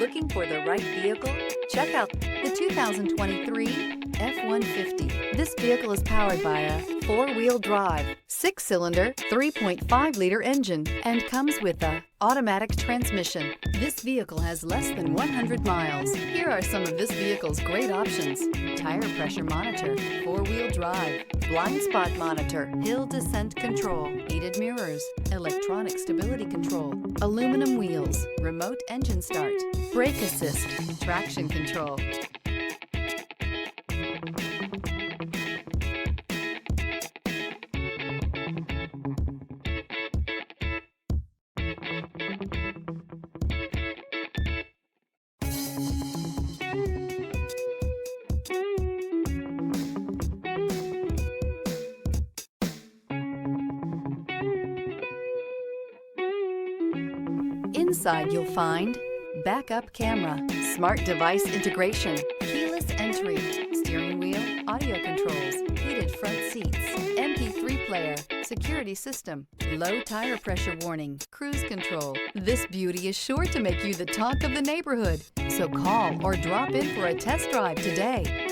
Looking for the right vehicle? Check out the 2023 F-150. This vehicle is powered by a four-wheel drive, six-cylinder, 3.5-liter engine, and comes with a automatic transmission. This vehicle has less than 100 miles. Here are some of this vehicle's great options: tire pressure monitor, four-wheel drive, blind spot monitor, hill descent control, heated mirrors, electronic stability control, aluminum wheels, remote engine start, brake assist, traction control. Inside you'll find backup camera, smart device integration, keyless entry, steering wheel audio controls, heated front seats, MP3 player, security system, low tire pressure warning, cruise control. This beauty is sure to make you the talk of the neighborhood. So call or drop in for a test drive today.